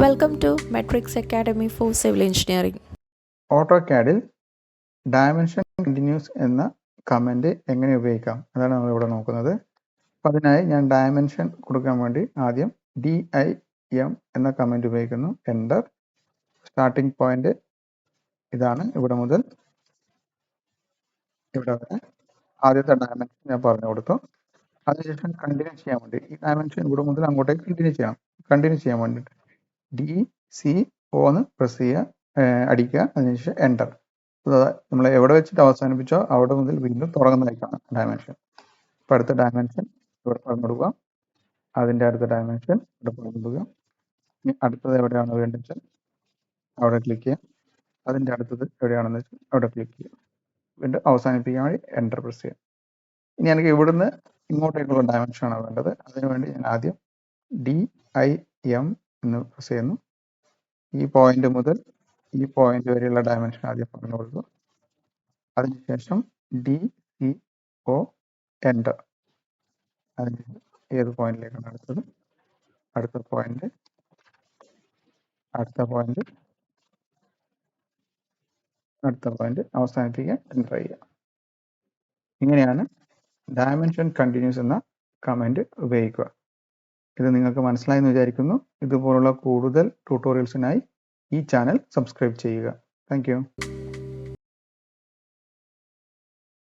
Welcome to Matrix Academy for Civil Engineering. ഓട്ടോകാഡിൽ dimension continuous എന്ന command എങ്ങനെ ഉപയോഗിക്കാം അതാണ് നമ്മളിവിടെ നോക്കുന്നത്. അപ്പോൾ അതിനായി ഞാൻ ഡയമെൻഷൻ കൊടുക്കാൻ വേണ്ടി ആദ്യം DIM എന്ന കമൻറ്റ് ഉപയോഗിക്കുന്നു. എൻ്റർ. സ്റ്റാർട്ടിംഗ് പോയിന്റ് ഇതാണ്, ഇവിടെ മുതൽ ഇവിടെ വരെ ആദ്യത്തെ ഡയമെൻഷൻ ഞാൻ പറഞ്ഞു കൊടുത്തു. അതിനുശേഷം കണ്ടിന്യൂ ചെയ്യാൻ വേണ്ടി ഈ ഡയമെൻഷൻ ഇവിടെ മുതൽ അങ്ങോട്ടേക്ക് കണ്ടിന്യൂ ചെയ്യാൻ വേണ്ടിയിട്ട് DC-O എന്ന് പ്രസ് ചെയ്യുക, അടിക്കുക. അതിനുശേഷം എൻ്റർ. നമ്മൾ എവിടെ വെച്ചിട്ട് അവസാനിപ്പിച്ചോ അവിടെ മുതൽ വീണ്ടും തുടങ്ങുന്നതായിട്ടാണ് ഡയമെൻഷൻ. ഇപ്പം അടുത്ത ഡയമെൻഷൻ ഇവിടെ പറഞ്ഞു കൊടുക്കുക, അതിൻ്റെ അടുത്ത ഡയമെൻഷൻ ഇവിടെ പറഞ്ഞു കൊടുക്കുക. ഇനി അടുത്തത് എവിടെയാണ് വേണ്ടത് വെച്ചാൽ അവിടെ ക്ലിക്ക് ചെയ്യുക. അതിൻ്റെ അടുത്തത് എവിടെയാണെന്ന് വെച്ചാൽ അവിടെ ക്ലിക്ക് ചെയ്യുക. വീണ്ടും അവസാനിപ്പിക്കാൻ വേണ്ടി എൻ്റർ പ്രസ് ചെയ്യുക. ഇനി എനിക്ക് ഇവിടുന്ന് ഇങ്ങോട്ടേക്കുള്ള ഡയമെൻഷനാണ് വേണ്ടത്. അതിനുവേണ്ടി ഞാൻ ആദ്യം DIM എന്ന് പ്രസ് ചെയ്യുന്നു. ഈ പോയിന്റ് മുതൽ ഈ പോയിന്റ് വരെയുള്ള ഡയമെൻഷൻ ആദ്യം പറഞ്ഞു കൊടുത്തു. അതിനുശേഷം DC-O എൻ്റർ. അതിന് ഏത് പോയിന്റിലേക്കാണ് അടുത്തത്, അടുത്ത പോയിന്റ് അവസാനിപ്പിക്കാൻ എൻ്റർ ചെയ്യുക. ഇങ്ങനെയാണ് ഡയമെൻഷൻ കണ്ടിന്യൂസ് എന്ന കമൻറ്റ് ഉപയോഗിക്കുക. ഇത് നിങ്ങൾക്ക് മനസ്സിലായെന്ന് വിചാരിക്കുന്നു. ഇതുപോലുള്ള കൂടുതൽ ട്യൂട്ടോറിയൽസിനായി ഈ ചാനൽ സബ്സ്ക്രൈബ് ചെയ്യുക. Thank you.